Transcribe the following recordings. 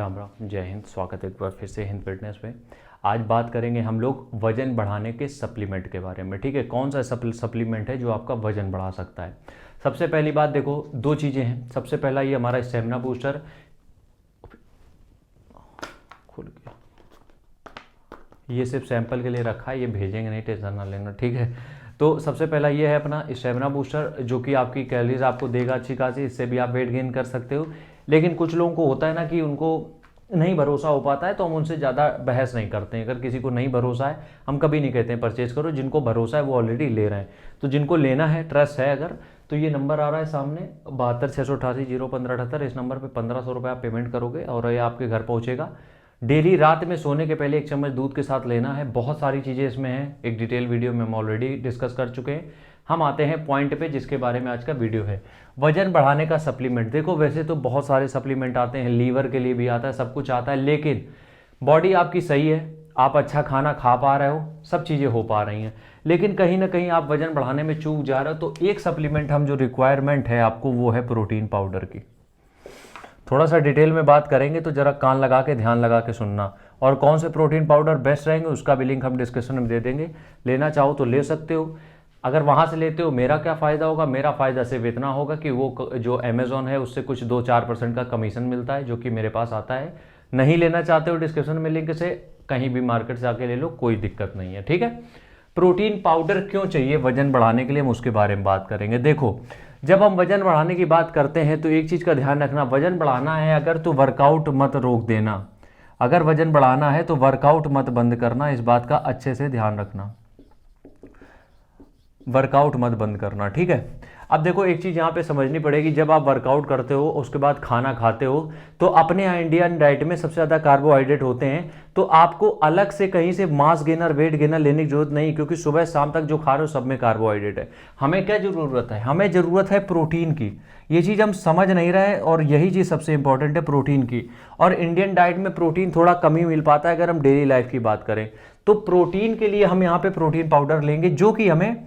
राम राम, जय हिंद। स्वागत है एक बार फिर से हिंद फिटनेस में। आज बात करेंगे हम लोग वजन बढ़ाने के सप्लीमेंट के बारे में। ठीक है, कौन सा सप्लीमेंट है जो आपका वजन बढ़ा सकता है। सबसे पहली बात देखो, दो चीज़ें हैं। सबसे पहला ये हमारा स्टेमिना बूस्टर खुल गया, ये सिर्फ सैंपल के लिए रखा है, ये भेजेंगे नहीं, टेंशन ना लेना। ठीक है, तो सबसे पहला ये है अपना स्टेमिना बूस्टर, जो कि आपकी कैलोरीज आपको देगा अच्छी खासी। इससे भी आप वेट गेन कर सकते हो। लेकिन कुछ लोगों को होता है ना कि उनको नहीं भरोसा हो पाता है, तो हम उनसे ज़्यादा बहस नहीं करते हैं। अगर किसी को नहीं भरोसा है, हम कभी नहीं कहते हैं परचेज करो। जिनको भरोसा है वो ऑलरेडी ले रहे हैं। तो जिनको लेना है, ट्रस्ट है अगर, तो ये नंबर आ रहा है सामने 72,688,01578। इस नंबर पे 1,500 रुपये आप पेमेंट करोगे और ये आपके घर पहुँचेगा। डेली रात में सोने के पहले 1 चम्मच दूध के साथ लेना है। बहुत सारी चीज़ें इसमें हैं, एक डिटेल वीडियो में हम ऑलरेडी डिस्कस कर चुके हैं। हम आते हैं पॉइंट पे जिसके बारे में आज का वीडियो है, वजन बढ़ाने का सप्लीमेंट। देखो, वैसे तो बहुत सारे सप्लीमेंट आते हैं, लीवर के लिए भी आता है, सब कुछ आता है। लेकिन बॉडी आपकी सही है, आप अच्छा खाना खा पा रहे हो, सब चीज़ें हो पा रही हैं, लेकिन कहीं ना कहीं आप वजन बढ़ाने में चूक जा रहे हो, तो एक सप्लीमेंट हम जो रिक्वायरमेंट है आपको, वो है प्रोटीन पाउडर की। थोड़ा सा डिटेल में बात करेंगे, तो जरा कान लगा के ध्यान लगा के सुनना। और कौन से प्रोटीन पाउडर बेस्ट रहेंगे उसका भी लिंक हम डिस्क्रिप्शन में दे देंगे। लेना चाहो तो ले सकते हो। अगर वहाँ से लेते हो, मेरा क्या फ़ायदा होगा? मेरा फ़ायदा सिर्फ इतना होगा कि वो जो अमेज़ॉन है उससे कुछ 2-4% का कमीशन मिलता है, जो कि मेरे पास आता है। नहीं लेना चाहते हो, डिस्क्रिप्शन में लिंक से कहीं भी मार्केट से आके ले लो, कोई दिक्कत नहीं है। ठीक है, प्रोटीन पाउडर क्यों चाहिए वजन बढ़ाने के लिए, हम उसके बारे में बात करेंगे। देखो, जब हम वजन बढ़ाने की बात करते हैं तो एक चीज़ का ध्यान रखना, वजन बढ़ाना है अगर तो वर्कआउट मत रोक देना। अगर वजन बढ़ाना है तो वर्कआउट मत बंद करना, इस बात का अच्छे से ध्यान रखना। वर्कआउट मत बंद करना, ठीक है। अब देखो, एक चीज़ यहाँ पे समझनी पड़ेगी, जब आप वर्कआउट करते हो उसके बाद खाना खाते हो, तो अपने इंडियन डाइट में सबसे ज़्यादा कार्बोहाइड्रेट होते हैं। तो आपको अलग से कहीं से मास गेनर, वेट गेनर लेने की जरूरत नहीं, क्योंकि सुबह शाम तक जो खा रहे हो सब में कार्बोहाइड्रेट है। हमें क्या ज़रूरत है? हमें ज़रूरत है प्रोटीन की। ये चीज़ हम समझ नहीं रहे, और यही चीज़ सबसे इंपॉर्टेंट है, प्रोटीन की। और इंडियन डाइट में प्रोटीन थोड़ा कम ही मिल पाता है अगर हम डेली लाइफ की बात करें। तो प्रोटीन के लिए हम यहाँ पे प्रोटीन पाउडर लेंगे, जो कि हमें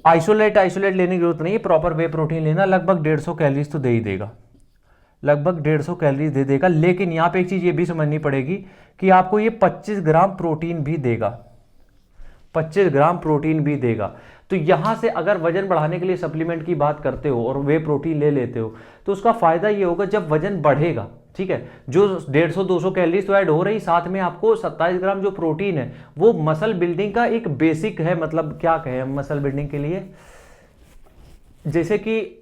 आइसोलेट लेने की जरूरत नहीं है। प्रॉपर वे प्रोटीन लेना, लगभग 150 कैलोरीज तो दे ही देगा, लगभग 150 कैलोरीज दे देगा। लेकिन यहाँ पे एक चीज़ ये भी समझनी पड़ेगी कि आपको ये 25 ग्राम प्रोटीन भी देगा, 25 ग्राम प्रोटीन भी देगा। तो यहाँ से अगर वजन बढ़ाने के लिए सप्लीमेंट की बात करते हो और वे प्रोटीन ले लेते हो, तो उसका फायदा ये होगा जब वजन बढ़ेगा, ठीक है, जो 150-200 कैलोरीज तो ऐड हो रही, साथ में आपको 27 ग्राम जो प्रोटीन है वो मसल बिल्डिंग का एक बेसिक है। मतलब क्या कहें हम मसल बिल्डिंग के लिए, जैसे कि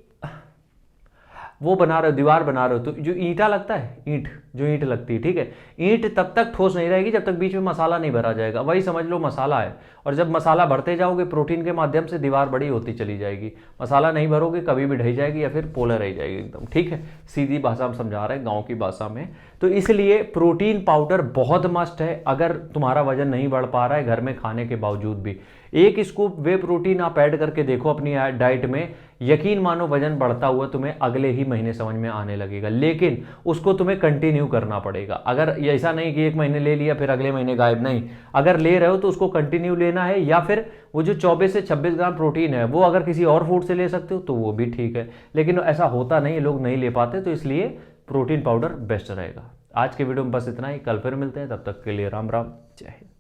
वो बना रहे हो, दीवार बना रहे हो, तो जो ईंटा लगता है, जो ईंट लगती है, ठीक है, ईंट तब तक ठोस नहीं रहेगी जब तक बीच में मसाला नहीं भरा जाएगा। वही समझ लो मसाला है। और जब मसाला भरते जाओगे प्रोटीन के माध्यम से, दीवार बड़ी होती चली जाएगी। मसाला नहीं भरोगे, कभी भी ढह जाएगी या फिर पोलर रह जाएगी एकदम। ठीक है, सीधी भाषा हम समझा रहे हैं, गाँव की भाषा में। तो इसलिए प्रोटीन पाउडर बहुत मस्ट है। अगर तुम्हारा वजन नहीं बढ़ पा रहा है घर में खाने के बावजूद भी, एक स्कूप वे प्रोटीन आप ऐड करके देखो अपनी डाइट में, यकीन मानो वजन बढ़ता हुआ तुम्हें अगले ही महीने समझ में आने लगेगा। लेकिन उसको तुम्हें कंटिन्यू करना पड़ेगा। अगर ऐसा नहीं कि 1 महीने ले लिया फिर अगले महीने गायब, नहीं। अगर ले रहे हो तो उसको कंटिन्यू लेना है, या फिर वो जो 24 से 26 ग्राम प्रोटीन है वो अगर किसी और फूड से ले सकते हो तो वो भी ठीक है। लेकिन ऐसा होता नहीं, लोग नहीं ले पाते, तो इसलिए प्रोटीन पाउडर बेस्ट रहेगा। आज के वीडियो में बस इतना ही, कल फिर मिलते हैं, तब तक के लिए राम राम, जय हिंद।